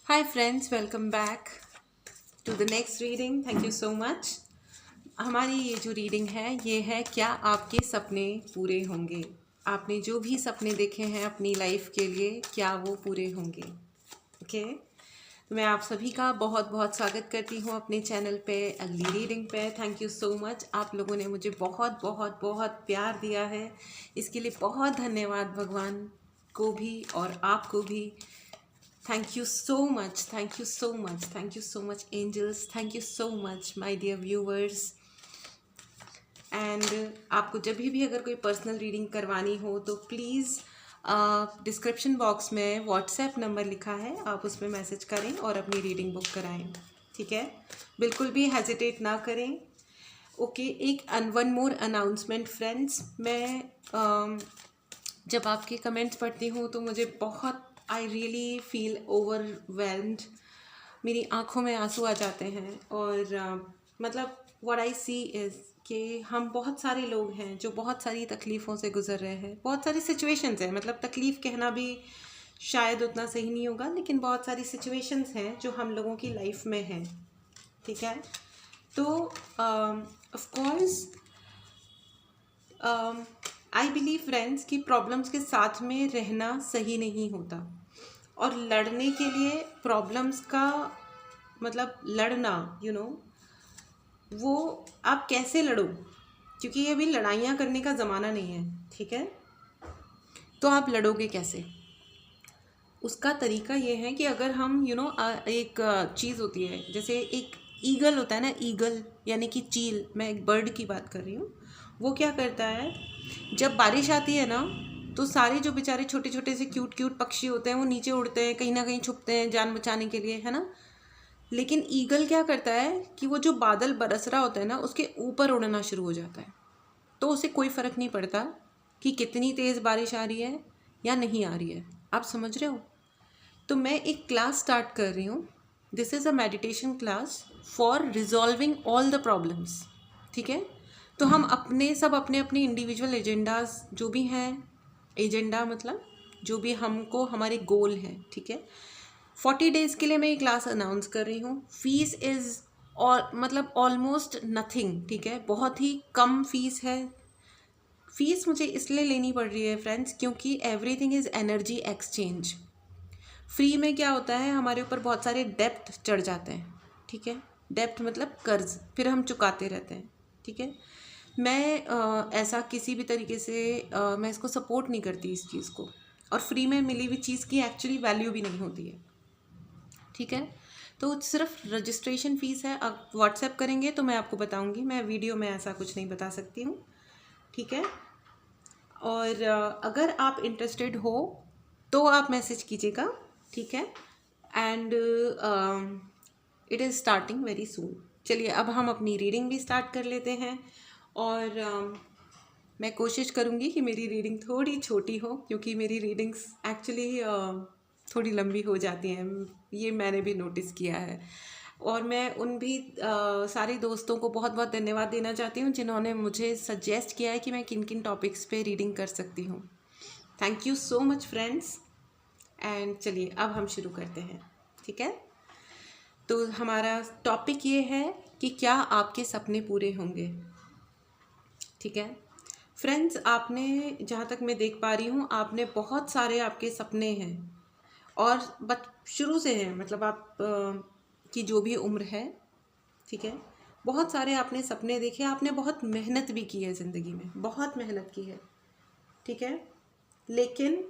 Hi friends, welcome back to the next reading. Thank you so much. हमारी ये जो reading है ये है क्या आपके सपने पूरे होंगे। आपने जो भी सपने देखे हैं अपनी लाइफ के लिए क्या वो पूरे होंगे। ओके तो मैं आप सभी का बहुत बहुत स्वागत करती हूँ अपने चैनल पे अगली रीडिंग पे। Thank you so much. आप लोगों ने मुझे बहुत बहुत बहुत प्यार दिया है, इसके लिए बहुत धन्यवाद भगवान को भी और आपको भी। Thank you so much. Thank you so much. Thank you so much, angels. Thank you so much, my dear viewers. And आपको जब भी अगर कोई पर्सनल रीडिंग करवानी हो तो प्लीज़ डिस्क्रिप्शन बॉक्स में व्हाट्सएप नंबर लिखा है, आप उसमें मैसेज करें और अपनी रीडिंग बुक कराएं। ठीक है, बिल्कुल भी हेजिटेट ना करें। ओके एक वन मोर अनाउंसमेंट फ्रेंड्स, मैं जब आपके कमेंट्स पढ़ती हूँ तो मुझे बहुत आई रियली फील ओवरवेल्म्ड। मेरी आंखों में आंसू आ जाते हैं और मतलब व्हाट आई सी इज़ कि हम बहुत सारे लोग हैं जो बहुत सारी तकलीफ़ों से गुज़र रहे हैं। बहुत सारी सिचुएशंस हैं, मतलब तकलीफ़ कहना भी शायद उतना सही नहीं होगा, लेकिन बहुत सारी सिचुएशंस हैं जो हम लोगों की लाइफ में हैं। ठीक है, तो of course I believe friends कि प्रॉब्लम्स के साथ में रहना सही नहीं होता, और लड़ने के लिए प्रॉब्लम्स का मतलब लड़ना वो आप कैसे लड़ो, क्योंकि ये अभी लड़ाइयाँ करने का ज़माना नहीं है। ठीक है, तो आप लड़ोगे कैसे? उसका तरीका ये है कि अगर हम एक चीज़ होती है, जैसे एक ईगल होता है ना, ईगल यानी कि चील, मैं एक बर्ड की बात कर रही हूँ। वो क्या करता है, जब बारिश आती है ना तो सारे जो बेचारे छोटे छोटे से क्यूट क्यूट पक्षी होते हैं वो नीचे उड़ते हैं, कहीं ना कहीं छुपते हैं जान बचाने के लिए, है ना। लेकिन ईगल क्या करता है कि वो जो बादल बरस रहा होता है ना उसके ऊपर उड़ना शुरू हो जाता है, तो उसे कोई फ़र्क नहीं पड़ता कि कितनी तेज़ बारिश आ रही है या नहीं आ रही है। आप समझ रहे हो? तो मैं एक क्लास स्टार्ट कर रही हूँ। This is a meditation class for resolving all the problems. ठीक है, तो हम अपने अपने इंडिविजुअल एजेंडाज जो भी हैं, एजेंडा मतलब जो भी हमको हमारे गोल हैं, ठीक है, 40 डेज़ के लिए मैं ये क्लास अनाउंस कर रही हूँ। फीस इज़ और मतलब ऑलमोस्ट नथिंग। ठीक है, बहुत ही कम फीस है। फीस मुझे इसलिए लेनी पड़ रही है फ्रेंड्स क्योंकि everything is energy exchange. Free में क्या होता है, हमारे ऊपर बहुत सारे डेप्ट चढ़ जाते हैं। ठीक है, डेप्ट मतलब कर्ज, फिर हम चुकाते रहते हैं। ठीक है, मैं ऐसा किसी भी तरीके से मैं इसको सपोर्ट नहीं करती इस चीज़ को, और फ्री में मिली हुई चीज़ की एक्चुअली वैल्यू भी नहीं होती है। ठीक है, तो सिर्फ रजिस्ट्रेशन फ़ीस है। अब व्हाट्सएप करेंगे तो मैं आपको बताऊंगी, मैं वीडियो में ऐसा कुछ नहीं बता सकती हूँ। ठीक है, और अगर आप इंटरेस्टेड हो तो आप मैसेज कीजिएगा। ठीक है, and it is starting very soon. चलिए अब हम अपनी रीडिंग भी स्टार्ट कर लेते हैं, और मैं कोशिश करूँगी कि मेरी रीडिंग थोड़ी छोटी हो, क्योंकि मेरी रीडिंग्स एक्चुअली थोड़ी लंबी हो जाती हैं, ये मैंने भी नोटिस किया है। और मैं उन भी सारे दोस्तों को बहुत बहुत धन्यवाद देना चाहती हूँ जिन्होंने मुझे सजेस्ट किया है कि मैं किन किन टॉपिक्स पे रीडिंग कर सकती हूँ। Thank you so much friends. And चलिए अब हम शुरू करते हैं। ठीक है, तो हमारा टॉपिक ये है कि क्या आपके सपने पूरे होंगे। ठीक है फ्रेंड्स, आपने जहाँ तक मैं देख पा रही हूँ आपने बहुत सारे आपके सपने हैं, और बट शुरू से हैं, मतलब आप की जो भी उम्र है। ठीक है, बहुत सारे आपने सपने देखे, आपने बहुत मेहनत भी की है ज़िंदगी में, बहुत मेहनत की है। ठीक है, लेकिन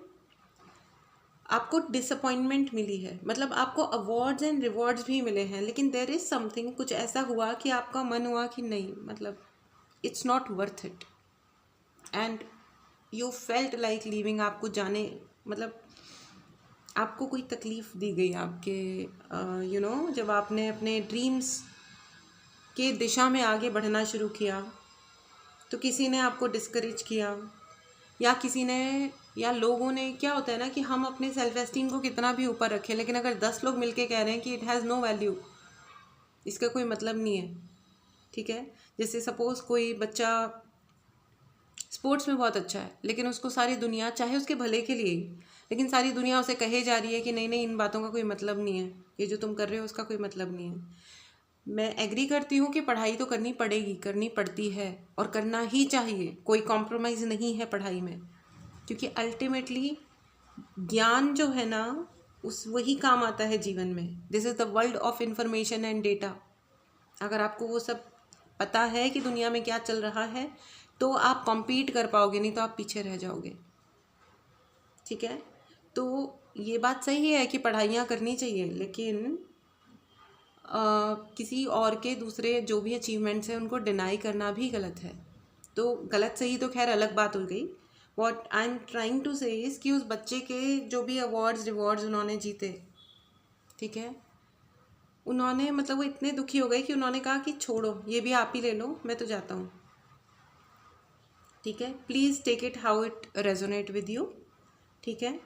आपको डिसअपॉइंटमेंट मिली है, मतलब आपको अवार्ड्स एंड रिवॉर्ड्स भी मिले हैं, लेकिन देयर इज़ समथिंग, कुछ ऐसा हुआ कि आपका मन हुआ कि नहीं, मतलब it's not worth it, and you felt like leaving. आपको जाने मतलब आपको कोई तकलीफ़ दी गई आपके जब आपने अपने ड्रीम्स के दिशा में आगे बढ़ना शुरू किया तो किसी ने आपको डिस्करेज किया, या किसी ने या लोगों ने, क्या होता है ना कि हम अपने सेल्फ एस्टीम को कितना भी ऊपर रखें, लेकिन अगर 10 लोग मिलके कह रहे हैं कि इट हैज़ नो वैल्यू, इसका कोई मतलब नहीं है। ठीक है, जैसे सपोज़ कोई बच्चा स्पोर्ट्स में बहुत अच्छा है, लेकिन उसको सारी दुनिया, चाहे उसके भले के लिए, लेकिन सारी दुनिया उसे कहे जा रही है कि नहीं नहीं, इन बातों का कोई मतलब नहीं है, ये जो तुम कर रहे हो उसका कोई मतलब नहीं है। मैं एग्री करती हूँ कि पढ़ाई तो करनी पड़ेगी, करनी पड़ती है और करना ही चाहिए, कोई कॉम्प्रोमाइज़ नहीं है पढ़ाई में, क्योंकि अल्टीमेटली ज्ञान जो है ना उस वही काम आता है जीवन में। This is the world of information and data. अगर आपको वो सब पता है कि दुनिया में क्या चल रहा है तो आप कॉम्पीट कर पाओगे, नहीं तो आप पीछे रह जाओगे। ठीक है, तो ये बात सही है कि पढ़ाइयाँ करनी चाहिए, लेकिन किसी और के दूसरे जो भी अचीवमेंट्स हैं उनको डिनाई करना भी गलत है। तो गलत सही तो खैर अलग बात हो गई। What I am trying to say is कि उस बच्चे के जो भी अवार्ड्स रिवॉर्ड्स उन्होंने जीते, ठीक है, उन्होंने मतलब वो इतने दुखी हो गए कि उन्होंने कहा कि छोड़ो, ये भी आप ही ले लो, मैं तो जाता हूँ। ठीक है, please take it how it resonate with you. ठीक है,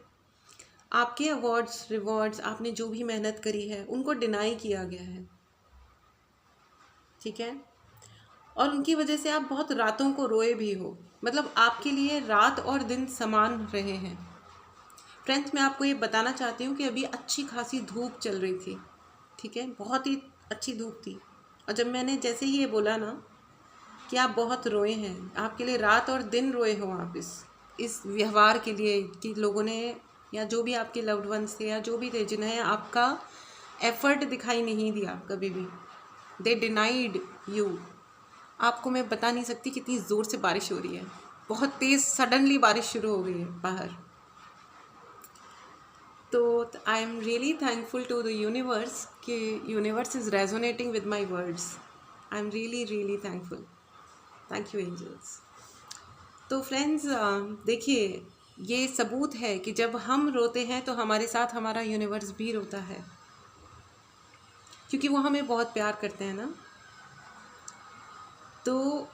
आपके अवार्ड्स रिवॉर्ड्स, आपने जो भी मेहनत करी है उनको डिनाई किया गया है। ठीक है, और उनकी वजह से आप बहुत रातों को रोए भी हो, मतलब आपके लिए रात और दिन समान रहे हैं। फ्रेंड्स, मैं आपको ये बताना चाहती हूँ कि अभी अच्छी खासी धूप चल रही थी। ठीक है, बहुत ही अच्छी धूप थी, और जब मैंने जैसे ही ये बोला ना कि आप बहुत रोए हैं, आपके लिए रात और दिन रोए हो आप इस व्यवहार के लिए कि लोगों ने या जो भी आपके लव्ड वंस थे या जो भी थे जिन्हें आपका एफर्ट दिखाई नहीं दिया कभी भी, दे डिनाइड यू। आपको मैं बता नहीं सकती कितनी ज़ोर से बारिश हो रही है, बहुत तेज़ सडनली बारिश शुरू हो गई है बाहर। तो I am really thankful to the universe कि universe is resonating with my words. I am really really thankful. Thank you angels. तो फ्रेंड्स, देखिए, ये सबूत है कि जब हम रोते हैं तो हमारे साथ हमारा यूनिवर्स भी रोता है, क्योंकि वो हमें बहुत प्यार करते हैं ना। तो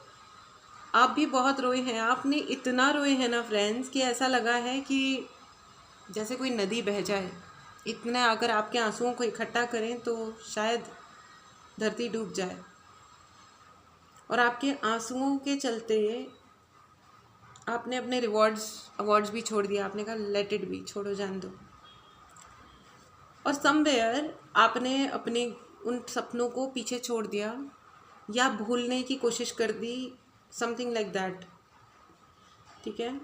आप भी बहुत रोए हैं, आपने इतना रोए हैं ना फ्रेंड्स कि ऐसा लगा है कि जैसे कोई नदी बह जाए। इतना अगर आपके आंसुओं को इकट्ठा करें तो शायद धरती डूब जाए। और आपके आंसुओं के चलते आपने अपने अवार्ड्स भी छोड़ दिया। आपने कहा लेट इट बी, छोड़ो, जान दो। और समवेयर आपने अपने उन सपनों को पीछे छोड़ दिया या भूलने की कोशिश कर दी, समथिंग लाइक दैट। ठीक है,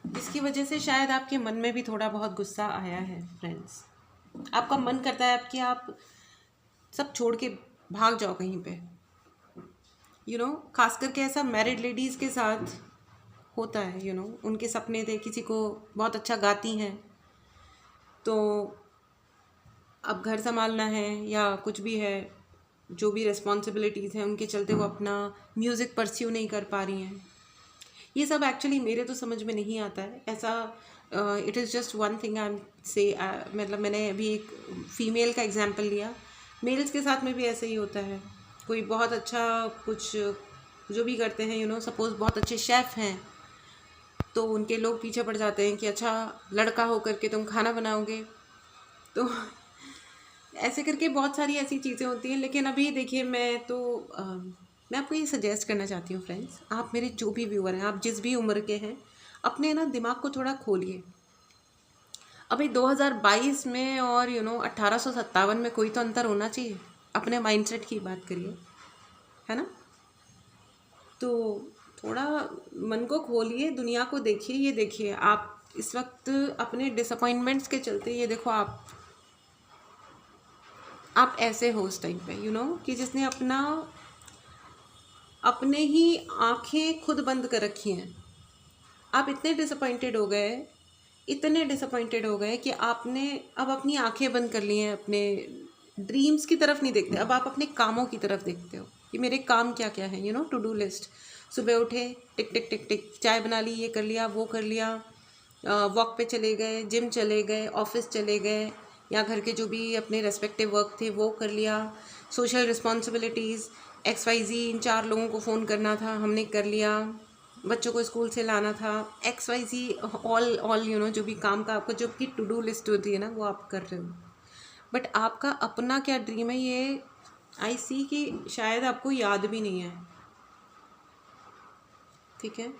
जिसकी वजह से शायद आपके मन में भी थोड़ा बहुत गुस्सा आया है फ्रेंड्स। आपका मन करता है कि आप सब छोड़ के भाग जाओ कहीं पे, खास करके ऐसा मैरिड लेडीज़ के साथ होता है। उनके सपने थे, किसी को बहुत अच्छा गाती हैं तो अब घर संभालना है या कुछ भी है, जो भी रिस्पॉन्सिबिलिटीज़ हैं उनके चलते वो अपना म्यूज़िक परस्यू नहीं कर पा रही हैं। ये सब एक्चुअली मेरे तो समझ में नहीं आता है ऐसा। It is just one thing I am से, मतलब मैंने अभी एक फ़ीमेल का एग्जांपल लिया, मेल्स के साथ में भी ऐसे ही होता है। कोई बहुत अच्छा कुछ जो भी करते हैं, सपोज़ बहुत अच्छे शेफ़ हैं तो उनके लोग पीछे पड़ जाते हैं कि अच्छा लड़का होकर के तुम खाना बनाओगे। तो ऐसे करके बहुत सारी ऐसी चीज़ें होती हैं। लेकिन अभी देखिए, मैं आपको ये सजेस्ट करना चाहती हूँ फ्रेंड्स, आप मेरे जो भी व्यूअर हैं, आप जिस भी उम्र के हैं, अपने ना दिमाग को थोड़ा खोलिए। अभी 2022 में और 1857 में कोई तो अंतर होना चाहिए। अपने माइंडसेट की बात करिए, है ना। तो थोड़ा मन को खोलिए, दुनिया को देखिए। ये देखिए, आप इस वक्त अपने डिसअपॉइंटमेंट्स के चलते, ये देखो आप ऐसे हो उस टाइम पे, कि जिसने अपने ही आंखें खुद बंद कर रखी हैं। आप इतने डिसअपॉइंटेड हो गए कि आपने अब अपनी आंखें बंद कर ली हैं, अपने ड्रीम्स की तरफ नहीं देखते। अब आप अपने कामों की तरफ देखते हो कि मेरे काम क्या क्या है, टू डू लिस्ट। सुबह उठे, टिक टिक टिक टिक, चाय बना ली, ये कर लिया, वो कर लिया, वॉक पे चले गए, जिम चले गए, ऑफिस चले गए, या घर के जो भी अपने रेस्पेक्टिव वर्क थे वो कर लिया, सोशल रिस्पॉन्सिबिलिटीज़ XYZ, इन 4 लोगों को फ़ोन करना था, हमने कर लिया, बच्चों को स्कूल से लाना था, XYZ, ऑल जो भी काम का आपको जो भी टू डू लिस्ट होती है ना, वो आप कर रहे हो। बट आपका अपना क्या ड्रीम है, ये आई सी कि शायद आपको याद भी नहीं है। ठीक है,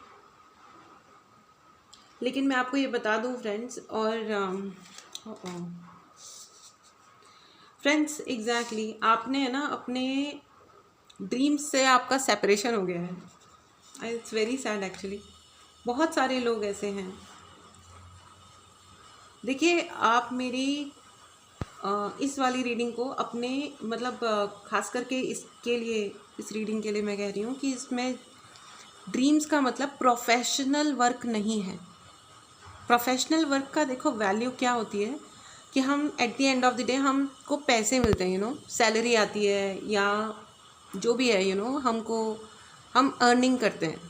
लेकिन मैं आपको ये बता दूं फ्रेंड्स, और फ्रेंड्स एग्जैक्टली आपने है ना अपने ड्रीम्स से आपका सेपरेशन हो गया है। It's very sad actually. बहुत सारे लोग ऐसे हैं। देखिए आप मेरी इस वाली रीडिंग को अपने मतलब खास करके इसके लिए, इस रीडिंग के लिए मैं कह रही हूँ कि इसमें ड्रीम्स का मतलब प्रोफेशनल वर्क नहीं है। प्रोफेशनल वर्क का देखो वैल्यू क्या होती है कि हम at the end of the day हमको पैसे मिलते हैं, सैलरी आती है या जो भी है, हमको हम अर्निंग करते हैं।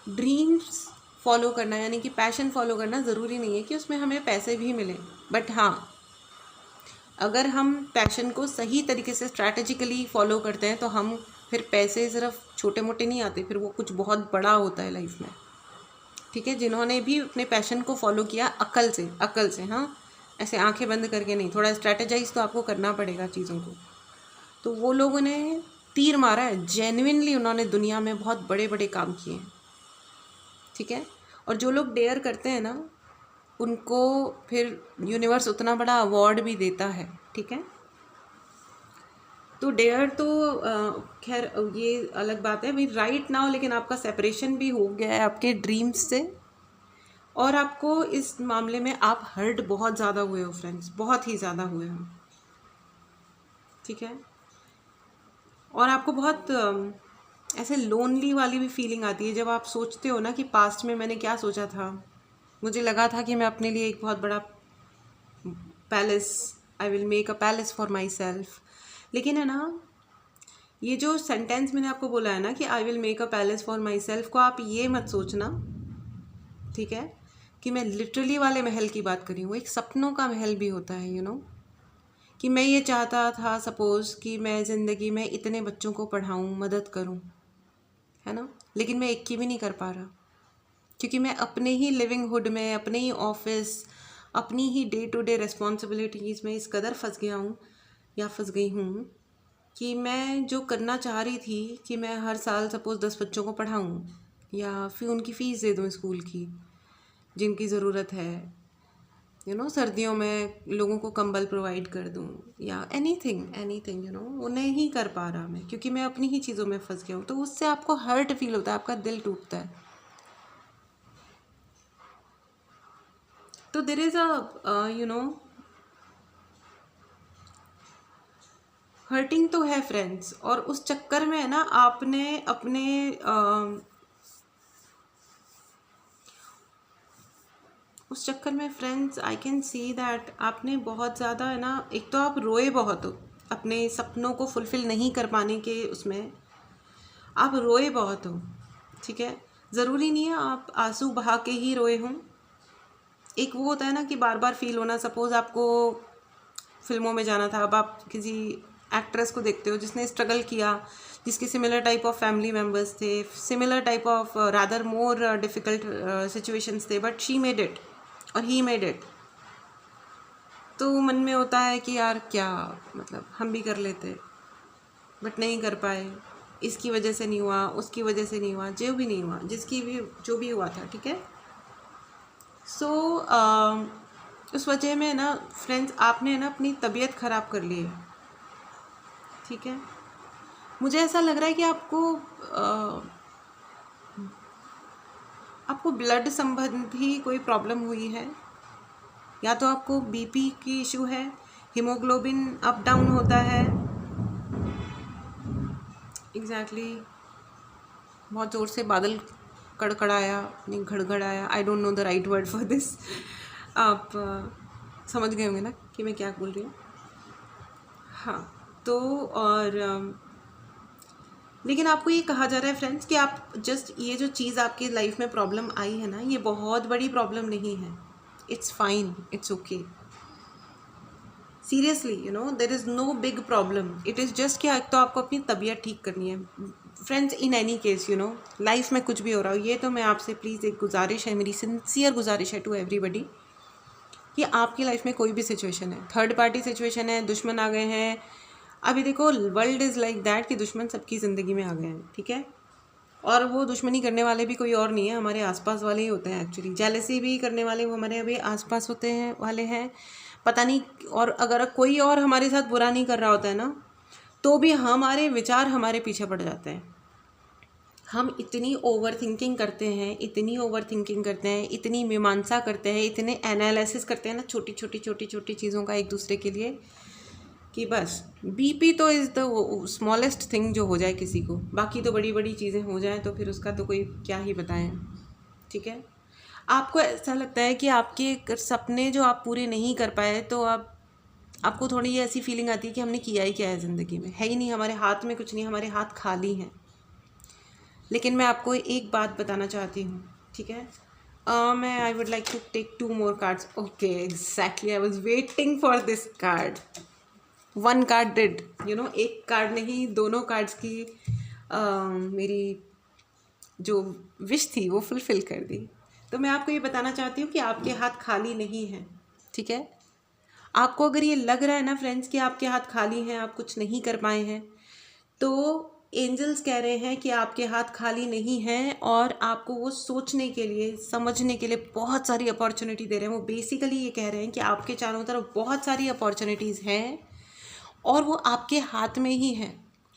ड्रीम्स फॉलो करना यानी कि पैशन फॉलो करना ज़रूरी नहीं है कि उसमें हमें पैसे भी मिलें, बट हाँ अगर हम पैशन को सही तरीके से स्ट्रैटेजिकली फॉलो करते हैं तो हम फिर पैसे सिर्फ छोटे मोटे नहीं आते, फिर वो कुछ बहुत बड़ा होता है लाइफ में। ठीक है, जिन्होंने भी अपने पैशन को फॉलो किया अक्ल से, हाँ ऐसे आंखें बंद करके नहीं, थोड़ा स्ट्रैटेजाइज तो आपको करना पड़ेगा चीज़ों को, तो वो लोगों ने तीर मारा है जेन्युइनली, उन्होंने दुनिया में बहुत बड़े बड़े काम किए हैं। ठीक है, और जो लोग डेयर करते हैं ना उनको फिर यूनिवर्स उतना बड़ा अवार्ड भी देता है। ठीक है, तो डेयर तो खैर ये अलग बात है भाई राइट नाउ, लेकिन आपका सेपरेशन भी हो गया है आपके ड्रीम्स से, और आपको इस मामले में आप हर्ट बहुत ज़्यादा हुए हो फ्रेंड्स, बहुत ही ज़्यादा हुए हो। ठीक है, और आपको बहुत ऐसे लोनली वाली भी फीलिंग आती है जब आप सोचते हो ना कि पास्ट में मैंने क्या सोचा था, मुझे लगा था कि मैं अपने लिए एक बहुत बड़ा palace, I will make a palace for my self, लेकिन है ना ये जो सेंटेंस मैंने आपको बोला है ना कि I will make a palace for my self को आप ये मत सोचना, ठीक है, कि मैं लिटरली वाले महल की बात कर रही हूँ। एक सपनों का महल भी होता है कि मैं ये चाहता था सपोज़ कि मैं ज़िंदगी में इतने बच्चों को पढ़ाऊँ, मदद करूँ, है ना, लेकिन मैं एक की भी नहीं कर पा रहा क्योंकि मैं अपने ही लिविंग हुड में, अपने ही ऑफिस, अपनी ही डे टू डे रिस्पॉन्सिबिलिटीज़ में इस कदर फंस गया हूँ या फंस गई हूँ कि मैं जो करना चाह रही थी कि मैं हर साल सपोज़ 10 बच्चों को पढ़ाऊँ या फिर उनकी फ़ीस दे दूँ स्कूल की जिनकी ज़रूरत है, सर्दियों में लोगों को कंबल प्रोवाइड कर दूँ या एनीथिंग वो नहीं कर पा रहा मैं क्योंकि मैं अपनी ही चीज़ों में फंस गया हूँ, तो उससे आपको हर्ट फील होता है, आपका दिल टूटता है। तो देयर इज़ अ हर्टिंग तो है फ्रेंड्स, और उस चक्कर में है ना आपने अपने उस चक्कर में friends I can see that आपने बहुत ज़्यादा है ना, एक तो आप रोए बहुत हो अपने सपनों को फुलफ़िल नहीं कर पाने के, उसमें आप रोए बहुत हो। ठीक है, ज़रूरी नहीं है आप आंसू बहा के ही रोए हों, एक वो होता है ना कि बार बार फील होना, सपोज़ आपको फिल्मों में जाना था, अब आप किसी एक्ट्रेस को देखते हो जिसने स्ट्रगल किया, जिसके similar type of family members थे, similar type of rather more difficult situations थे, बट शी मेड इट और ही मेड इट, तो मन में होता है कि यार क्या मतलब हम भी कर लेते बट नहीं कर पाए, इसकी वजह से नहीं हुआ, उसकी वजह से नहीं हुआ, जो भी नहीं हुआ, जिसकी भी जो भी हुआ था। ठीक है, सो उस वजह में ना फ्रेंड्स आपने ना अपनी तबीयत ख़राब कर ली है। ठीक है, मुझे ऐसा लग रहा है कि आपको ब्लड संबंधी कोई प्रॉब्लम हुई है, या तो आपको बीपी की इशू है, हीमोग्लोबिन अप डाउन होता है, एग्जैक्टली बहुत ज़ोर से बादल कड़कड़ाया, नहीं घड़घड़ाया, I don't know the right word for this, आप समझ गए होंगे ना कि मैं क्या बोल रही हूँ। हाँ, तो और लेकिन आपको ये कहा जा रहा है फ्रेंड्स कि आप जस्ट ये जो चीज़ आपकी लाइफ में प्रॉब्लम आई है ना, ये बहुत बड़ी प्रॉब्लम नहीं है, it's fine, it's okay, seriously there is no big problem, it is just कि तो आपको अपनी तबीयत ठीक करनी है friends. In any case life में कुछ भी हो रहा हो, ये तो मैं आपसे प्लीज़ एक गुजारिश है, मेरी सिंसियर गुजारिश है टू एवरीबडी कि आपकी लाइफ में कोई भी सिचुएशन है, थर्ड पार्टी सिचुएशन है, दुश्मन आ गए हैं, अभी देखो वर्ल्ड इज़ लाइक दैट कि दुश्मन सबकी ज़िंदगी में आ गए हैं। ठीक है, और वो दुश्मनी करने वाले भी कोई और नहीं है, हमारे आसपास वाले ही होते हैं एक्चुअली। जेलसी भी करने वाले वो हमारे अभी आसपास होते हैं वाले हैं, पता नहीं। और अगर कोई और हमारे साथ बुरा नहीं कर रहा होता है ना, तो भी हमारे विचार हमारे पीछे पड़ जाते हैं। हम इतनी ओवर थिंकिंग करते हैं, इतनी ओवर थिंकिंग करते हैं, इतनी मीमांसा करते हैं, इतने एनालिसिस करते हैं ना छोटी छोटी छोटी छोटी चीज़ों का एक दूसरे के लिए, कि बस बीपी तो इज़ द स्मॉलेस्ट थिंग जो हो जाए किसी को। बाकी तो बड़ी बड़ी चीज़ें हो जाएं तो फिर उसका तो कोई क्या ही बताएं। ठीक है, आपको ऐसा लगता है कि आपके सपने जो आप पूरे नहीं कर पाए, तो आपको थोड़ी ये ऐसी फीलिंग आती है कि हमने किया ही क्या है ज़िंदगी में, है ही नहीं, हमारे हाथ में कुछ नहीं, हमारे हाथ खाली हैं। लेकिन मैं आपको एक बात बताना चाहती हूँ, ठीक है। मैं I would like to take 2 more cards. Okay, exactly, I was waiting for this card. 1 card did, एक कार्ड नहीं, दोनों कार्ड्स की मेरी जो विश थी वो फुलफ़िल कर दी। तो मैं आपको ये बताना चाहती हूँ कि आपके हाथ खाली नहीं हैं, ठीक है। आपको अगर ये लग रहा है ना फ्रेंड्स कि आपके हाथ खाली हैं, आप कुछ नहीं कर पाए हैं, तो एंजल्स कह रहे हैं कि आपके हाथ खाली नहीं हैं और आपको वो सोचने के लिए, समझने के लिए बहुत सारी अपॉर्चुनिटी दे रहे हैं। वो बेसिकली ये कह रहे हैं कि आपके चारों तरफ बहुत सारी अपॉर्चुनिटीज़ हैं और वो आपके हाथ में ही हैं।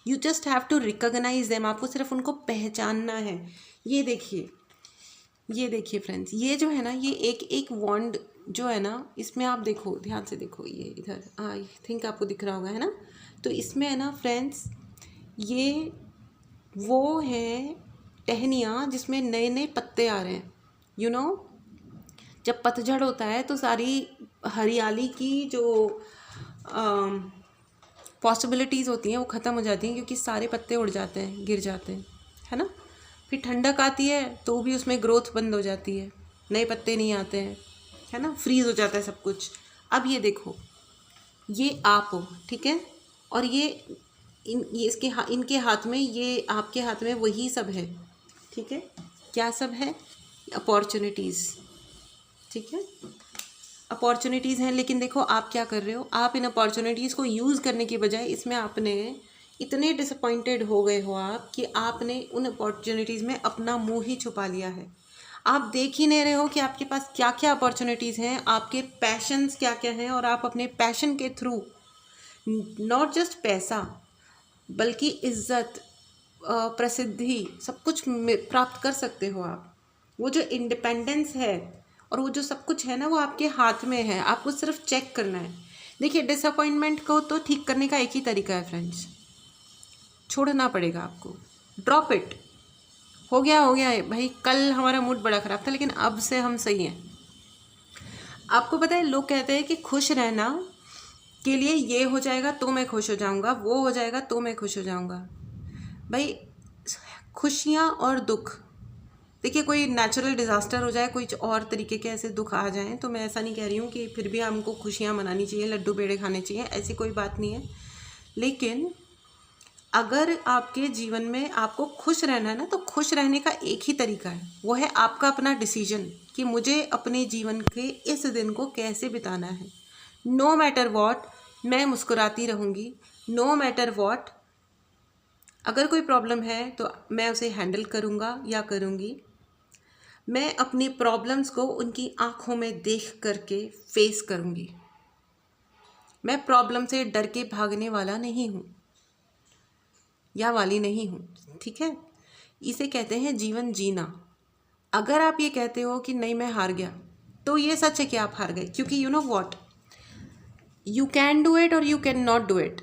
You just have to recognise them, आपको सिर्फ उनको पहचानना है। ये देखिए फ्रेंड्स, ये जो है ना, ये एक एक वॉन्ड जो है ना, इसमें आप देखो, ध्यान से देखो, ये इधर आई थिंक आपको दिख रहा होगा, है ना। तो इसमें है ना फ्रेंड्स, ये वो है टहनियाँ जिसमें नए नए पत्ते आ रहे हैं। जब पतझड़ होता है तो सारी हरियाली की जो पॉसिबिलिटीज़ होती हैं वो ख़त्म हो जाती हैं, क्योंकि सारे पत्ते उड़ जाते हैं, गिर जाते हैं, है ना। फिर ठंडक आती है तो भी उसमें ग्रोथ बंद हो जाती है, नए पत्ते नहीं आते हैं, है ना, फ्रीज़ हो जाता है सब कुछ। अब ये देखो, ये आप हो, ठीक है, और ये इनके हाथ में, ये आपके हाथ में वही सब है, ठीक है। क्या सब है? अपॉर्चुनिटीज़, ठीक है, अपॉर्चुनिटीज़ हैं। लेकिन देखो आप क्या कर रहे हो, आप इन अपॉर्चुनिटीज़ को यूज़ करने की बजाय इसमें आपने इतने डिसअपॉइंटेड हो गए हो आप, कि आपने उन अपॉर्चुनिटीज़ में अपना मुंह ही छुपा लिया है। आप देख ही नहीं रहे हो कि आपके पास क्या क्या अपॉर्चुनिटीज़ हैं, आपके पैशंस क्या क्या हैं, और आप अपने पैशन के थ्रू नॉट जस्ट पैसा बल्कि इज्जत, प्रसिद्धि, सब कुछ प्राप्त कर सकते हो आप। वो जो इंडिपेंडेंस है और वो जो सब कुछ है ना, वो आपके हाथ में है, आपको सिर्फ चेक करना है। देखिए, डिसअपॉइंटमेंट को तो ठीक करने का एक ही तरीका है फ्रेंड्स, छोड़ना पड़ेगा आपको। ड्रॉप इट, हो गया है भाई। कल हमारा मूड बड़ा ख़राब था, लेकिन अब से हम सही हैं। आपको पता है, लोग कहते हैं कि खुश रहना के लिए ये हो जाएगा तो मैं खुश हो जाऊंगा, वो हो जाएगा तो मैं खुश हो जाऊंगा। भाई, खुशियाँ और दुख, देखिए, कोई नेचुरल डिज़ास्टर हो जाए, कोई और तरीके के ऐसे दुख आ जाएं, तो मैं ऐसा नहीं कह रही हूँ कि फिर भी हमको खुशियाँ मनानी चाहिए, लड्डू पेड़े खाने चाहिए, ऐसी कोई बात नहीं है। लेकिन अगर आपके जीवन में आपको खुश रहना है ना, तो खुश रहने का एक ही तरीका है, वो है आपका अपना डिसीजन कि मुझे अपने जीवन के इस दिन को कैसे बिताना है। नो मैटर वॉट, मैं मुस्कुराती रहूँगी। नो मैटर वॉट, अगर कोई प्रॉब्लम है तो मैं उसे हैंडल करूँगा या करूँगी। मैं अपनी प्रॉब्लम्स को उनकी आँखों में देख करके फेस करूँगी। मैं प्रॉब्लम से डर के भागने वाला नहीं हूँ या वाली नहीं हूँ, ठीक है। इसे कहते हैं जीवन जीना। अगर आप ये कहते हो कि नहीं मैं हार गया, तो ये सच है कि आप हार गए, क्योंकि you know what, you can do it और you can not do it.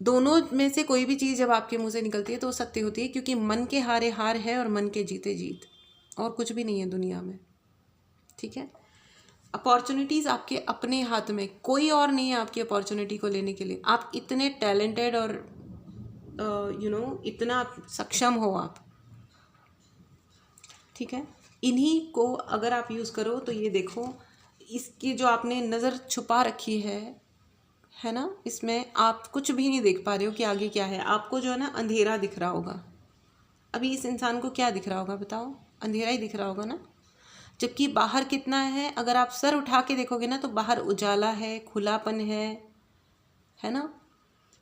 दोनों में से कोई भी चीज़ जब आपके मुंह से निकलती है तो सत्य होती है, क्योंकि मन के हारे हार है और मन के जीते जीत, और कुछ भी नहीं है दुनिया में, ठीक है। अपॉर्चुनिटीज़ आपके अपने हाथ में, कोई और नहीं है आपकी अपॉर्चुनिटी को लेने के लिए। आप इतने टैलेंटेड और इतना सक्षम हो आप, ठीक है। इन्हीं को अगर आप यूज़ करो तो ये देखो, इसकी जो आपने नज़र छुपा रखी है ना, इसमें आप कुछ भी नहीं देख पा रहे हो कि आगे क्या है। आपको जो है ना अंधेरा दिख रहा होगा। अभी इस इंसान को क्या दिख रहा होगा बताओ? अंधेरा ही दिख रहा होगा ना। जबकि बाहर कितना है, अगर आप सर उठा के देखोगे ना, तो बाहर उजाला है, खुलापन है ना,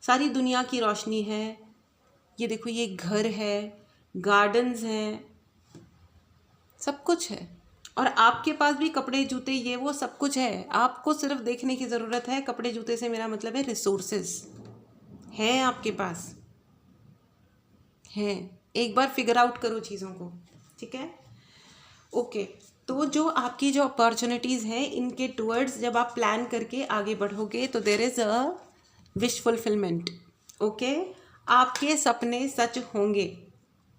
सारी दुनिया की रोशनी है। ये देखो, ये घर है, गार्डन्स हैं, सब कुछ है। और आपके पास भी कपड़े जूते ये वो सब कुछ है, आपको सिर्फ देखने की ज़रूरत है। कपड़े जूते से मेरा मतलब है रिसोर्सेज हैं आपके पास, हैं। एक बार फिगर आउट करो चीज़ों को, ठीक है? ओके, तो जो आपकी जो अपॉर्चुनिटीज़ हैं इनके टूवर्ड्स जब आप प्लान करके आगे बढ़ोगे तो there is a wish fulfilment. Okay, आपके सपने सच होंगे।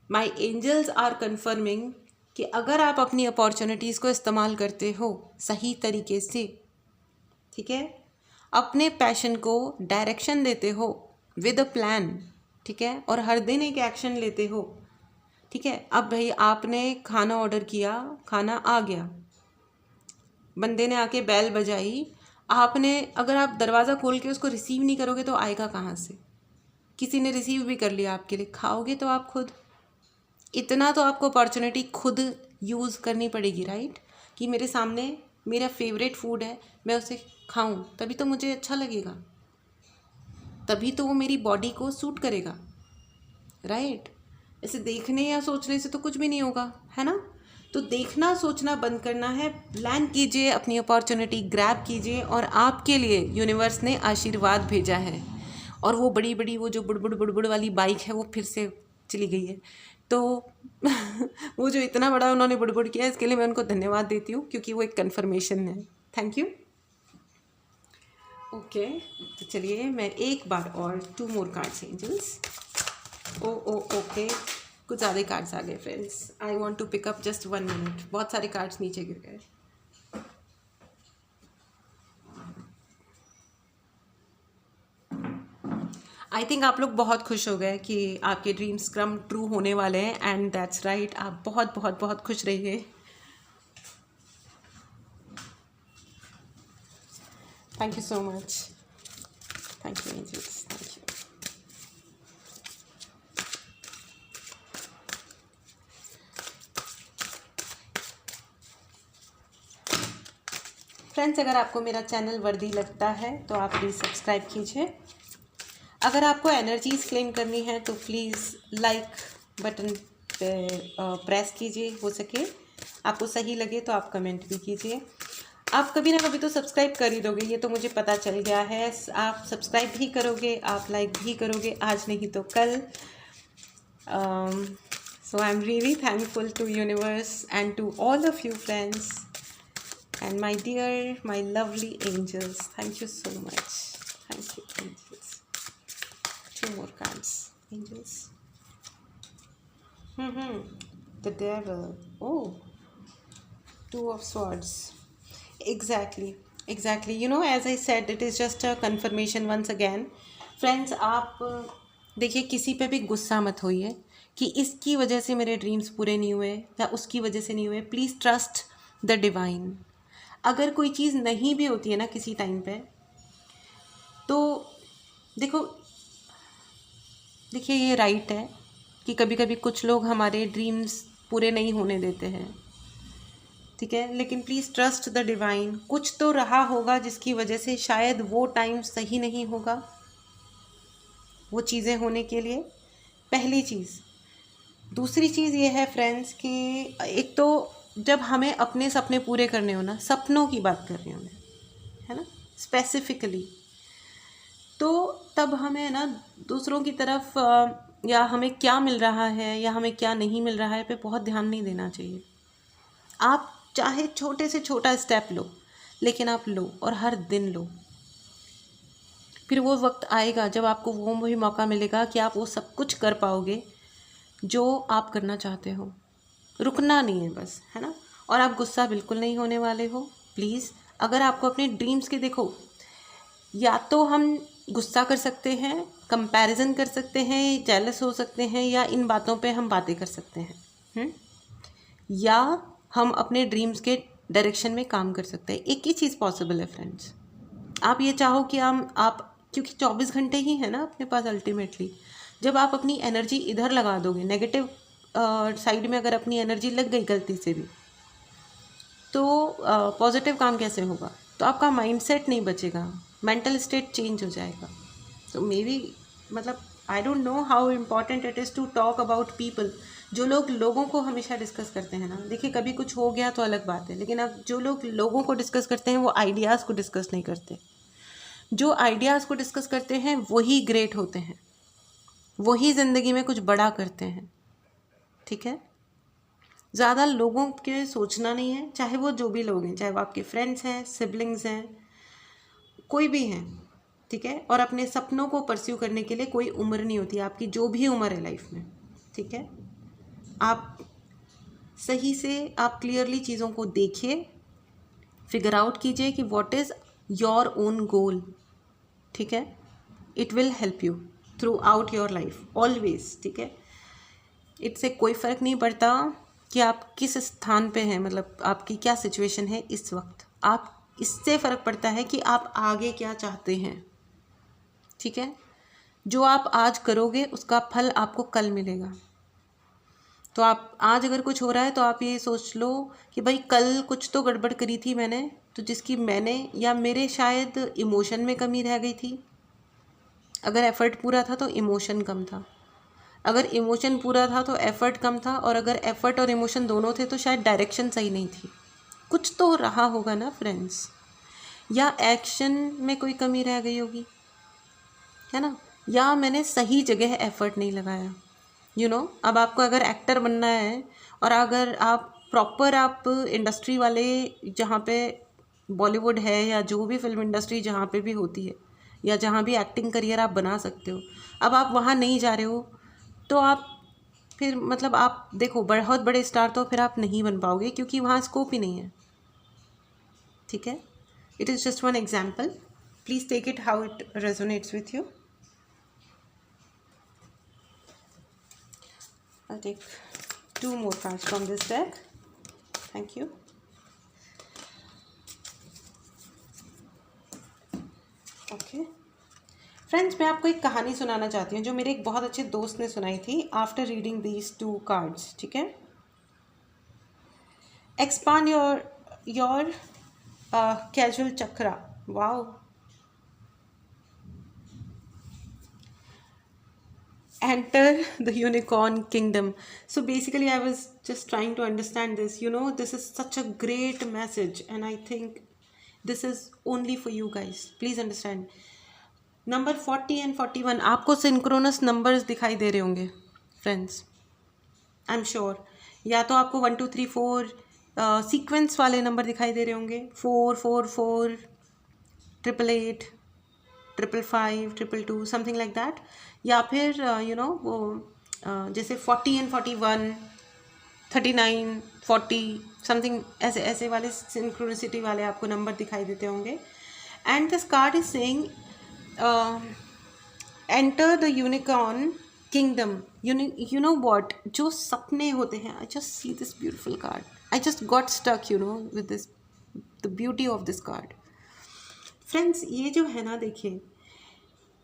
माई एंजल्स आर कन्फर्मिंग कि अगर आप अपनी अपॉर्चुनिटीज़ को इस्तेमाल करते हो सही तरीके से, ठीक है, अपने पैशन को डायरेक्शन देते हो विद अ प्लान, ठीक है, और हर दिन एक एक्शन लेते हो, ठीक है। अब भाई आपने खाना ऑर्डर किया, खाना आ गया, बंदे ने आके बेल बजाई, आपने अगर आप दरवाज़ा खोल के उसको रिसीव नहीं करोगे तो आएगा कहाँ से? किसी ने रिसीव भी कर लिया आपके लिए, खाओगे तो आप खुद। इतना तो आपको अपॉर्चुनिटी खुद यूज़ करनी पड़ेगी, राइट? कि मेरे सामने मेरा फेवरेट फूड है, मैं उसे खाऊं, तभी तो मुझे अच्छा लगेगा, तभी तो वो मेरी बॉडी को सूट करेगा, राइट? ऐसे देखने या सोचने से तो कुछ भी नहीं होगा, है ना? तो देखना सोचना बंद करना है, प्लान कीजिए, अपनी अपॉर्चुनिटी ग्रैब कीजिए, और आपके लिए यूनिवर्स ने आशीर्वाद भेजा है। और वो बड़ी बड़ी वो जो बुड़बुड़ बुड़बुड़ वाली बाइक है वो फिर से चली गई है, तो वो जो इतना बड़ा उन्होंने बुड़बुड़ किया इसके लिए मैं उनको धन्यवाद देती हूँ, क्योंकि वो एक कन्फर्मेशन है। Thank you. ओके, तो चलिए मैं एक बार और 2 मोर कार्ड्स एंजल्स। ओके, कुछ ज़्यादा कार्ड्स आ गए friends. I want to pick up just 1 minute, बहुत सारे कार्ड्स नीचे गिर गए। आई थिंक आप लोग बहुत खुश हो गए कि आपके ड्रीम्स कम ट्रू होने वाले हैं, एंड दैट्स राइट। आप बहुत बहुत बहुत खुश रहिए। Thank you so much, thank you angels, thank you. Friends, अगर आपको मेरा चैनल वर्दी लगता है तो आप प्लीज़ सब्सक्राइब कीजिए। अगर आपको एनर्जीज क्लेम करनी है तो प्लीज़ लाइक बटन पे प्रेस कीजिए, हो सके आपको सही लगे तो आप कमेंट भी कीजिए। आप कभी ना कभी तो सब्सक्राइब कर ही दोगे, ये तो मुझे पता चल गया है। आप सब्सक्राइब भी करोगे, आप लाइक भी करोगे, आज नहीं तो कल। So I am really thankful to universe and to all of you friends and my dear, my lovely angels, thank you so much. Thank you angels. 2 more cards, angels. The devil. Oh, 2 of swords. Exactly, you know, as I said, it is just a confirmation once again. Friends, आप देखिए, किसी पे भी गुस्सा मत होइए कि इसकी वजह से मेरे ड्रीम्स पूरे नहीं हुए या उसकी वजह से नहीं हुए। Please trust the divine. अगर कोई चीज़ नहीं भी होती है ना किसी टाइम पे, तो देखिए ये राइट है कि कभी कभी कुछ लोग हमारे ड्रीम्स पूरे नहीं होने देते हैं, ठीक है, लेकिन प्लीज़ ट्रस्ट द डिवाइन। कुछ तो रहा होगा जिसकी वजह से शायद वो टाइम सही नहीं होगा वो चीज़ें होने के लिए, पहली चीज़। दूसरी चीज़ ये है फ्रेंड्स कि एक तो जब हमें अपने सपने पूरे करने हो ना, सपनों की बात कर रही हूँ मैं, है ना, स्पेसिफिकली, तो तब हमें ना दूसरों की तरफ या हमें क्या मिल रहा है या हमें क्या नहीं मिल रहा है पे बहुत ध्यान नहीं देना चाहिए। आप चाहे छोटे से छोटा स्टेप लो, लेकिन आप लो, और हर दिन लो। फिर वो वक्त आएगा जब आपको वो भी मौका मिलेगा कि आप वो सब कुछ कर पाओगे जो आप करना चाहते हो। रुकना नहीं है बस, है ना। और आप गुस्सा बिल्कुल नहीं होने वाले हो, प्लीज़। अगर आपको अपने ड्रीम्स के, देखो, या तो हम गुस्सा कर सकते हैं, कंपैरिजन कर सकते हैं, जेलस हो सकते हैं, या इन बातों पे हम बातें कर सकते हैं, या हम अपने ड्रीम्स के डायरेक्शन में काम कर सकते हैं। एक ही चीज़ पॉसिबल है फ्रेंड्स। आप ये चाहो कि आप क्योंकि 24 घंटे ही है ना अपने पास अल्टीमेटली। जब आप अपनी एनर्जी इधर लगा दोगे, नेगेटिव साइड में अगर अपनी एनर्जी लग गई गलती से भी, तो पॉजिटिव काम कैसे होगा? तो आपका माइंडसेट नहीं बचेगा, मेंटल स्टेट चेंज हो जाएगा। तो मे बी, मतलब, I don't know how important it is to talk about people, जो लोग लोगों को हमेशा डिस्कस करते हैं ना, देखिए कभी कुछ हो गया तो अलग बात है, लेकिन अब जो लोग लोगों को डिस्कस करते हैं वो आइडियाज़ को डिस्कस नहीं करते। जो आइडियाज़ को डिस्कस करते हैं वही ग्रेट होते हैं, वही ज़िंदगी में कुछ बड़ा करते हैं। ठीक है, ज़्यादा लोगों के सोचना नहीं है, चाहे वो जो भी लोग हैं, चाहे वो आपके फ्रेंड्स हैं, सिबलिंग्स हैं, कोई भी हैं। ठीक है, और अपने सपनों को परस्यू करने के लिए कोई उम्र नहीं होती, आपकी जो भी उम्र है लाइफ में। ठीक है, आप सही से आप क्लियरली चीज़ों को देखिए, फिगर आउट कीजिए कि what is your own goal. ठीक है, it will help you through out your life always. ठीक है, इससे कोई फ़र्क नहीं पड़ता कि आप किस स्थान पे हैं, मतलब आपकी क्या सिचुएशन है इस वक्त, आप इससे फ़र्क पड़ता है कि आप आगे क्या चाहते हैं। ठीक है, जो आप आज करोगे उसका फल आपको कल मिलेगा। तो आप आज अगर कुछ हो रहा है तो आप ये सोच लो कि भाई कल कुछ तो गड़बड़ करी थी मैंने, तो जिसकी मैंने या मेरे शायद इमोशन में कमी रह गई थी। अगर एफ़र्ट पूरा था तो इमोशन कम था, अगर इमोशन पूरा था तो एफ़र्ट कम था, और अगर एफ़र्ट और इमोशन दोनों थे तो शायद डायरेक्शन सही नहीं थी। कुछ तो रहा होगा ना फ्रेंड्स, या एक्शन में कोई कमी रह गई होगी, है ना, या मैंने सही जगह एफ़र्ट नहीं लगाया। अब आपको अगर एक्टर बनना है और अगर आप प्रॉपर आप इंडस्ट्री वाले, जहाँ पे बॉलीवुड है या जो भी फिल्म इंडस्ट्री जहाँ पे भी होती है, या जहाँ भी एक्टिंग करियर आप बना सकते हो, अब आप वहाँ नहीं जा रहे हो तो आप फिर मतलब आप देखो बहुत बड़े स्टार तो फिर आप नहीं बन पाओगे, क्योंकि वहाँ स्कोप ही नहीं है। ठीक है, it is just one example, please take it how it resonates with you. I'll take 2 more cards from this deck. Thank you. Okay. Friends, मैं आपको एक कहानी सुनाना चाहती हूँ जो मेरे एक बहुत अच्छे दोस्त ने सुनाई थी आफ्टर रीडिंग दीज 2 कार्ड्स। ठीक है, expand your casual chakra. Wow, enter the unicorn kingdom. So basically I was just trying to understand this. This is such a great message and I think this is only for you guys. Please understand. Number 40 and 41 आपको synchronous numbers दिखाई दे रहे होंगे friends, I am sure. या तो आपको 1 2 3 4 sequence वाले number दिखाई दे रहे होंगे, 4 4 4 8 8 5 5 2 2 समथिंग लाइक दैट, या फिर वो जैसे 40 एंड 41 39 40 समथिंग, ऐसे वाले सिंक्रोनिसिटी वाले आपको नंबर दिखाई देते होंगे। And this card is saying enter the unicorn kingdom. You know what, जो सपने होते हैं, I just see this beautiful card, I just got stuck with this, the beauty of this card. Friends, ये जो है ना, देखिए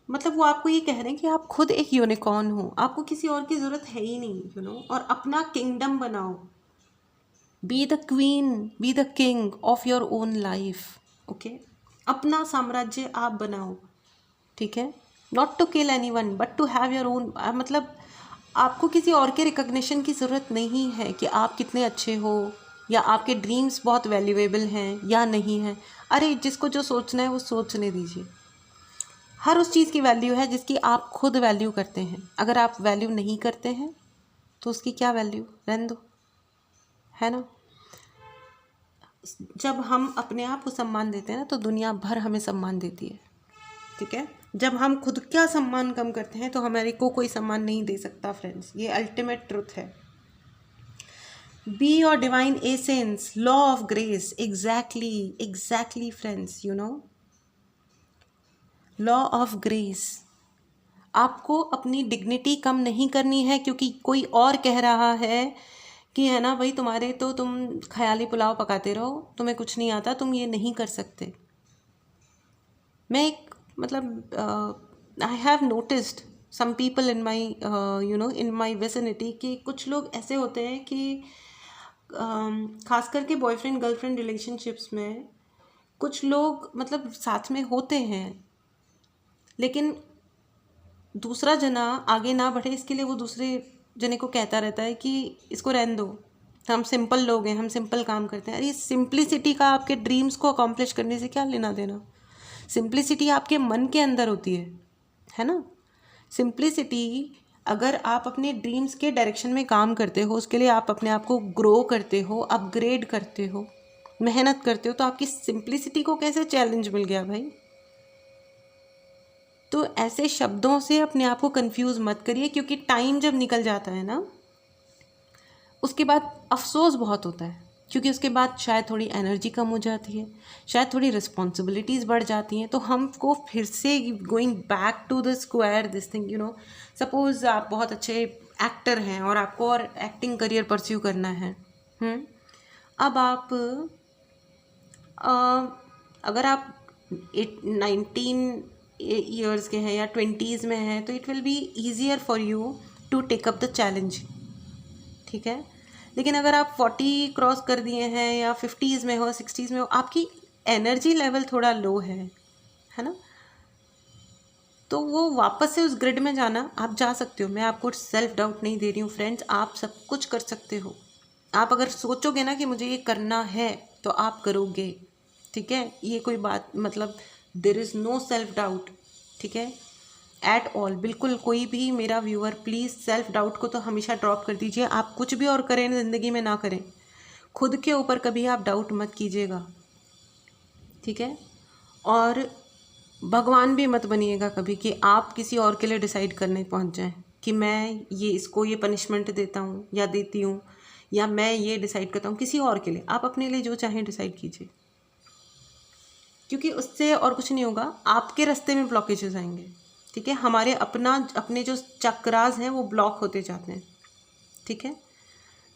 मतलब वो आपको ये कह रहे हैं कि आप खुद एक यूनिकॉर्न हो, आपको किसी और की ज़रूरत है ही नहीं, और अपना किंगडम बनाओ। Be the queen, be the king of your own life. Okay, अपना साम्राज्य आप बनाओ। ठीक है, not to kill anyone but to have your own, मतलब आपको किसी और के रिकग्निशन की ज़रूरत नहीं है कि आप कितने अच्छे हो या आपके ड्रीम्स बहुत वैल्यूएबल हैं या नहीं हैं। अरे जिसको जो सोचना है वो सोचने दीजिए। हर उस चीज़ की वैल्यू है जिसकी आप खुद वैल्यू करते हैं। अगर आप वैल्यू नहीं करते हैं तो उसकी क्या वैल्यू, रहने दो, है ना। जब हम अपने आप को सम्मान देते हैं ना तो दुनिया भर हमें सम्मान देती है। ठीक है, जब हम खुद का सम्मान कम करते हैं तो हमारे को कोई सम्मान नहीं दे सकता फ्रेंड्स, ये अल्टीमेट ट्रुथ है। Be your divine essence, law of grace, exactly friends, law of grace. आपको अपनी डिग्निटी कम नहीं करनी है क्योंकि कोई और कह रहा है कि है ना भाई, तुम्हारे तो तुम ख्याली पुलाव पकाते रहो, तुम्हें कुछ नहीं आता, तुम ये नहीं कर सकते। मैं एक मतलब I have noticed some people in my in my vicinity कि कुछ लोग ऐसे होते हैं कि खास करके बॉयफ्रेंड गर्लफ्रेंड रिलेशनशिप्स में कुछ लोग मतलब साथ में होते हैं, लेकिन दूसरा जना आगे ना बढ़े इसके लिए वो दूसरे जिन्हें को कहता रहता है कि इसको रहने दो, हम सिंपल लोग हैं, हम सिंपल काम करते हैं। अरे सिंप्लिसिटी का आपके ड्रीम्स को अकॉम्प्लिश करने से क्या लेना देना? सिंप्लिसिटी आपके मन के अंदर होती है ना। सिंप्लिसिटी, अगर आप अपने ड्रीम्स के डायरेक्शन में काम करते हो, उसके लिए आप अपने आप को ग्रो करते हो, अपग्रेड करते हो, मेहनत करते हो, तो आपकी सिंप्लिसिटी को कैसे चैलेंज मिल गया भाई? तो ऐसे शब्दों से अपने आप को कंफ्यूज मत करिए, क्योंकि टाइम जब निकल जाता है ना, उसके बाद अफसोस बहुत होता है, क्योंकि उसके बाद शायद थोड़ी एनर्जी कम हो जाती है, शायद थोड़ी रिस्पॉन्सिबिलिटीज़ बढ़ जाती हैं, तो हमको फिर से going back to the square this thing, you know. Suppose आप बहुत अच्छे एक्टर हैं और आपको और एक्टिंग करियर परस्यू करना है। अब आप अगर आप 19 ईयर्स के हैं या 20s में हैं, तो it will be easier for you to take up the challenge, ठीक है। लेकिन अगर आप 40 क्रॉस कर दिए हैं या 50s में हो, 60s में हो, आपकी एनर्जी लेवल थोड़ा लो है ना, तो वो वापस से उस ग्रिड में जाना, आप जा सकते हो। मैं आपको सेल्फ डाउट नहीं दे रही हूँ फ्रेंड्स, आप सब कुछ कर सकते हो। आप अगर सोचोगे ना कि मुझे ये करना है, तो आप करोगे, ठीक है। ये कोई बात, मतलब there is no self doubt, ठीक है, एट ऑल। बिल्कुल कोई भी मेरा व्यूअर प्लीज़ सेल्फ डाउट को तो हमेशा ड्रॉप कर दीजिए। आप कुछ भी और करें ज़िंदगी में, ना करें, खुद के ऊपर कभी आप डाउट मत कीजिएगा, ठीक है। और भगवान भी मत बनिएगा कभी कि आप किसी और के लिए डिसाइड करने पहुंच जाएं कि मैं ये इसको ये पनिशमेंट देता हूँ या देती हूँ, या मैं ये डिसाइड करता हूँ किसी और के लिए। आप अपने लिए जो चाहें डिसाइड कीजिए, क्योंकि उससे और कुछ नहीं होगा, आपके रास्ते में ब्लॉकेजेस आएंगे, ठीक है। हमारे अपने जो चक्रास हैं वो ब्लॉक होते जाते हैं, ठीक है।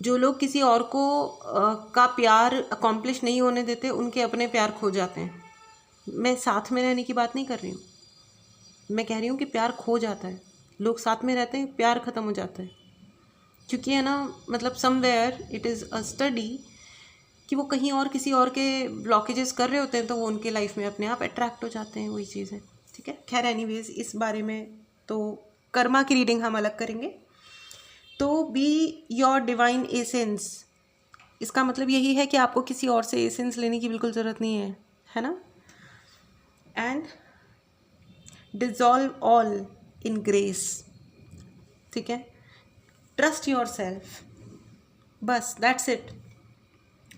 जो लोग किसी और को का प्यार अकॉम्प्लिश नहीं होने देते, उनके अपने प्यार खो जाते हैं। मैं साथ में रहने की बात नहीं कर रही हूँ, मैं कह रही हूँ कि प्यार खो जाता है। लोग साथ में रहते हैं, प्यार ख़त्म हो जाता है, क्योंकि है ना, मतलब somewhere it is a study कि वो कहीं और किसी और के ब्लॉकेजेस कर रहे होते हैं, तो वो उनके लाइफ में अपने आप अट्रैक्ट हो जाते हैं, वही चीज़ है, ठीक है। खैर एनीवेज, इस बारे में तो कर्मा की रीडिंग हम अलग करेंगे। तो बी योर डिवाइन एसेंस, इसका मतलब यही है कि आपको किसी और से एसेंस लेने की बिल्कुल ज़रूरत नहीं है ना। And dissolve all in grace, ठीक है। ट्रस्ट योर सेल्फ, बस दैट्स इट।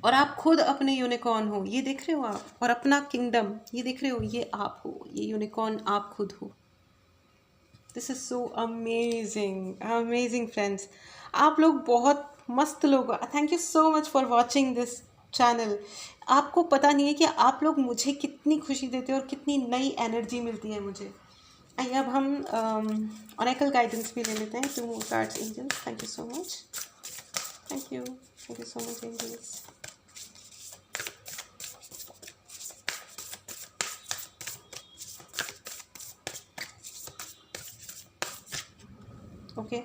और आप खुद अपने यूनिकॉर्न हो, ये देख रहे हो आप, और अपना किंगडम ये देख रहे हो, ये आप हो, ये यूनिकॉर्न आप खुद हो। This is so amazing, amazing friends. आप लोग बहुत मस्त लोग, thank you so much for watching this channel. आपको पता नहीं है कि आप लोग मुझे कितनी खुशी देते हो और कितनी नई एनर्जी मिलती है मुझे। आइए अब हम ऑरेकल गाइडेंस भी ले लेते हैं। 2 more cards, angels. Thank you so much, thank you so much angels. Okay,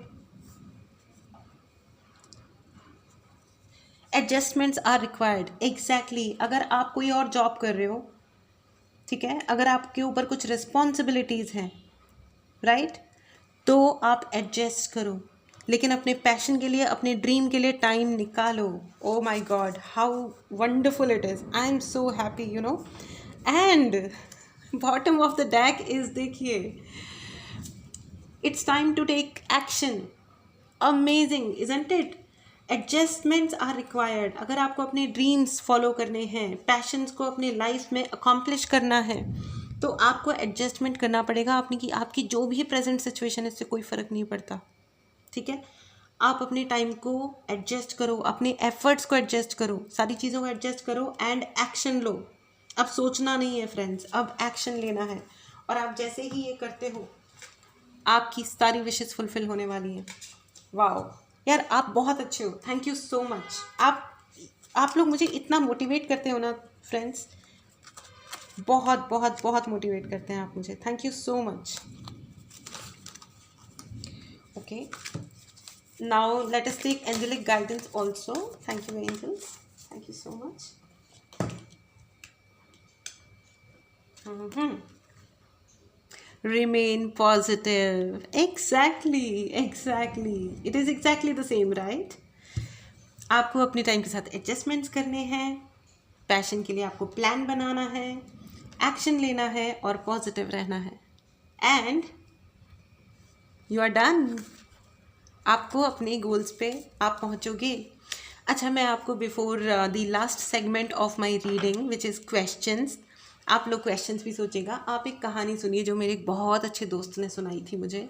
adjustments are required, exactly. अगर आप कोई और जॉब कर रहे हो, ठीक है, अगर आपके ऊपर कुछ रिस्पॉन्सिबिलिटीज़ हैं, राइट, तो आप एडजस्ट करो, लेकिन अपने पैशन के लिए, अपने ड्रीम के लिए टाइम निकालो। Oh my God, how wonderful it is, I am so happy, you know. And bottom of the deck is, देखिए, it's time to take action. Amazing isn't it. Adjustments are required. अगर आपको अपने dreams follow करने हैं, patience को अपने life में accomplish करना है, तो आपको एडजस्टमेंट करना पड़ेगा। आपकी जो भी प्रेजेंट सिचुएशन है, इससे कोई फ़र्क नहीं पड़ता, ठीक है। आप अपने टाइम को एडजस्ट करो, अपने एफर्ट्स को एडजस्ट करो, सारी चीज़ों को एडजस्ट करो एंड एक्शन लो। अब सोचना नहीं है फ्रेंड्स, अब एक्शन लेना है। और आप जैसे ही ये करते हो, आपकी सारी विशेस फुलफिल होने वाली हैं। वाओ यार, आप बहुत अच्छे हो, थैंक यू सो मच। आप लोग मुझे इतना मोटिवेट करते हो ना फ्रेंड्स, बहुत बहुत बहुत मोटिवेट करते हैं आप मुझे, thank you so much. Okay, now let us take angelic guidance also. Thank you angels, thank you so much. Remain positive. Exactly. It is exactly the same, right? आपको अपने टाइम के साथ एडजस्टमेंट्स करने हैं, पैशन के लिए आपको plan बनाना है, एक्शन लेना है और पॉजिटिव रहना है, एंड यू आर डन। आपको अपने गोल्स पे आप पहुंचोगे। अच्छा, मैं आपको before the last segment of my reading which is questions, आप लोग क्वेश्चंस भी सोचिएगा। आप एक कहानी सुनिए जो मेरे एक बहुत अच्छे दोस्त ने सुनाई थी मुझे।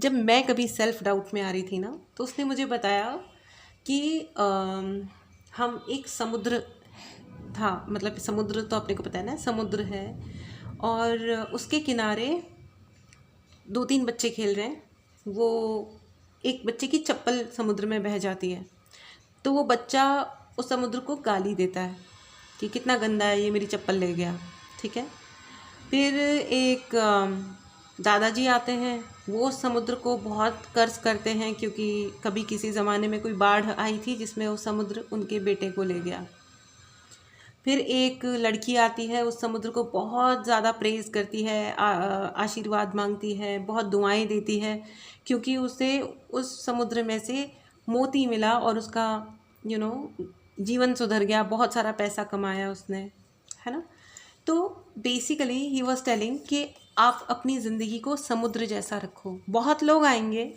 जब मैं कभी सेल्फ डाउट में आ रही थी ना, तो उसने मुझे बताया कि हम एक समुद्र था, मतलब समुद्र तो अपने को पता है ना, समुद्र है, और उसके किनारे 2-3 बच्चे खेल रहे हैं। वो एक बच्चे की चप्पल समुद्र में बह जाती है, तो वो बच्चा उस समुद्र को गाली देता है कि कितना गंदा है, ये मेरी चप्पल ले गया, ठीक है। फिर एक दादाजी आते हैं, वो समुद्र को बहुत कर्ज करते हैं क्योंकि कभी किसी ज़माने में कोई बाढ़ आई थी जिसमें वो समुद्र उनके बेटे को ले गया। फिर एक लड़की आती है, उस समुद्र को बहुत ज़्यादा प्रेज़ करती है, आशीर्वाद मांगती है, बहुत दुआएं देती है क्योंकि उसे उस समुद्र में से मोती मिला और उसका जीवन सुधर गया, बहुत सारा पैसा कमाया उसने, है ना। तो बेसिकली ही वॉज टेलिंग कि आप अपनी ज़िंदगी को समुद्र जैसा रखो। बहुत लोग आएंगे,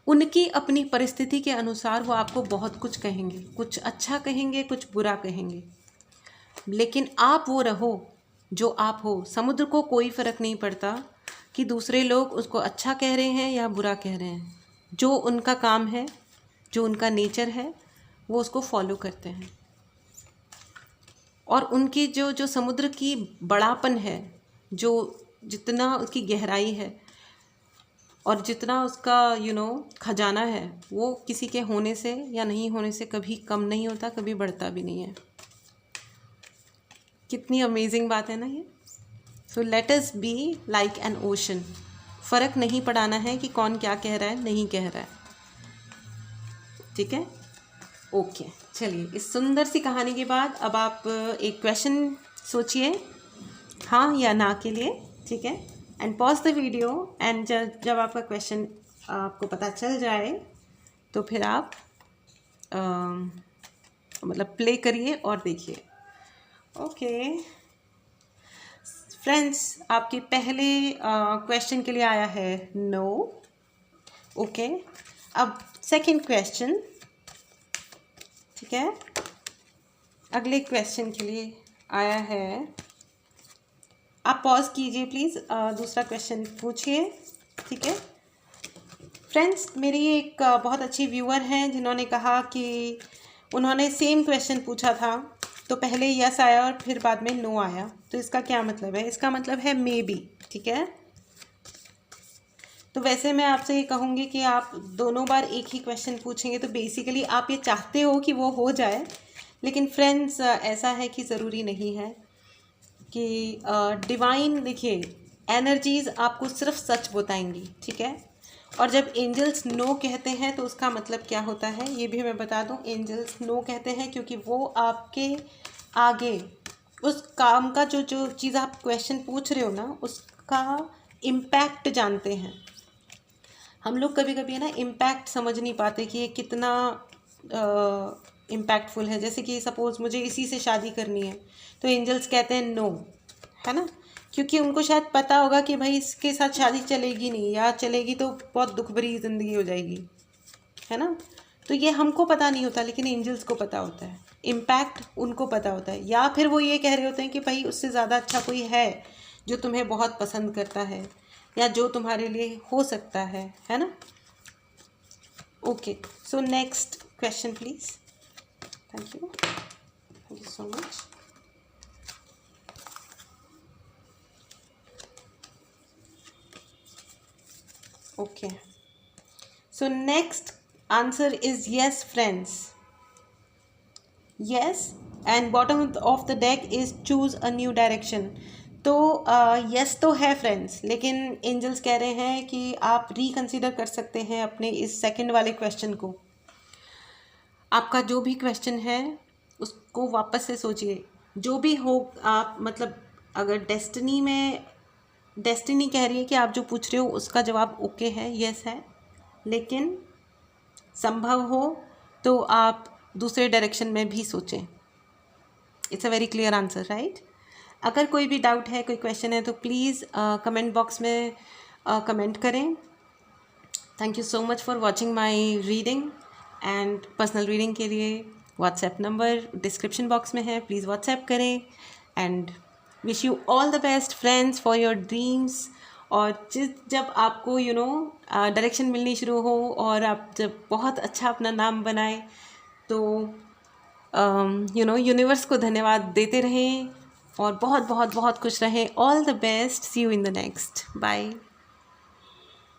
उनकी अपनी परिस्थिति के अनुसार वो आपको बहुत कुछ कहेंगे, कुछ अच्छा कहेंगे, कुछ बुरा कहेंगे, लेकिन आप वो रहो जो आप हो। समुद्र को कोई फ़र्क नहीं पड़ता कि दूसरे लोग उसको अच्छा कह रहे हैं या बुरा कह रहे हैं। जो उनका काम है, जो उनका नेचर है, वो उसको फॉलो करते हैं। और उनकी जो समुद्र की बड़ापन है, जो जितना उसकी गहराई है और जितना उसका खजाना है, वो किसी के होने से या नहीं होने से कभी कम नहीं होता, कभी बढ़ता भी नहीं है। कितनी अमेजिंग बात है ना ये। So let us be like an ocean. फ़र्क नहीं पड़ाना है कि कौन क्या कह रहा है, नहीं कह रहा है, ठीक है। ओके, चलिए, इस सुंदर सी कहानी के बाद अब आप एक क्वेश्चन सोचिए, हाँ या ना के लिए, ठीक है। And pause the video, and जब आपका क्वेश्चन आपको पता चल जाए तो फिर आप मतलब प्ले करिए और देखिए। ओके फ्रेंड्स, आपके पहले क्वेश्चन के लिए आया है नो। ओके, अब सेकंड क्वेश्चन, ठीक है। अगले क्वेश्चन के लिए आया है, आप पॉज कीजिए प्लीज़, दूसरा क्वेश्चन पूछिए, ठीक है। फ्रेंड्स, मेरी एक बहुत अच्छी व्यूअर हैं जिन्होंने कहा कि उन्होंने सेम क्वेश्चन पूछा था, तो पहले यस आया और फिर बाद में नो आया। तो इसका क्या मतलब है? इसका मतलब है मे बी, ठीक है। तो वैसे मैं आपसे ये कहूँगी कि आप दोनों बार एक ही क्वेश्चन पूछेंगे तो बेसिकली आप ये चाहते हो कि वो हो जाए, लेकिन फ्रेंड्स ऐसा है कि ज़रूरी नहीं है कि डिवाइन, देखिए, एनर्जीज़ आपको सिर्फ सच बताएंगी, ठीक है। और जब एंजल्स नो कहते हैं तो उसका मतलब क्या होता है ये भी मैं बता दूं। एंजल्स नो कहते हैं क्योंकि वो आपके आगे उस काम का जो चीज़ आप क्वेश्चन पूछ रहे हो ना, उसका इम्पैक्ट जानते हैं। हम लोग कभी कभी है ना इम्पैक्ट समझ नहीं पाते कि ये कितना इम्पैक्टफुल है। जैसे कि सपोज़ मुझे इसी से शादी करनी है तो एंजल्स कहते हैं नो, है ना, क्योंकि उनको शायद पता होगा कि भाई इसके साथ शादी चलेगी नहीं, या चलेगी तो बहुत दुख भरी ज़िंदगी हो जाएगी, है ना। तो ये हमको पता नहीं होता, लेकिन एंजल्स को पता होता है, इम्पैक्ट उनको पता होता है। या फिर वो ये कह रहे होते हैं कि भाई उससे ज़्यादा अच्छा कोई है जो तुम्हें बहुत पसंद करता है या जो तुम्हारे लिए हो सकता है ना। Okay, so next question please. Thank you so much. Okay, so next answer is yes, friends. Yes, and bottom of the deck is choose a new direction. तो yes तो है फ्रेंड्स, लेकिन एंजल्स कह रहे हैं कि आप रिकंसिडर कर सकते हैं अपने इस सेकंड वाले क्वेश्चन को। आपका जो भी क्वेश्चन है उसको वापस से सोचिए। जो भी हो, आप मतलब अगर डेस्टिनी में डेस्टिनी कह रही है कि आप जो पूछ रहे हो उसका जवाब ओके है, यस है, लेकिन संभव हो तो आप दूसरे डायरेक्शन में भी सोचें। It's a very clear answer, right? अगर कोई भी डाउट है, कोई क्वेश्चन है, तो प्लीज़ कमेंट बॉक्स में कमेंट करें। Thank you so much for watching my reading, and personal reading के लिए व्हाट्सएप नंबर डिस्क्रिप्शन बॉक्स में है, प्लीज़ व्हाट्सएप करें। And wish you all the best friends for your dreams. और जब आपको डायरेक्शन मिलनी शुरू हो और आप जब बहुत अच्छा अपना नाम बनाए, तो यूनिवर्स को धन्यवाद देते रहें और बहुत बहुत बहुत खुश रहें। All the best, see you in the next, bye.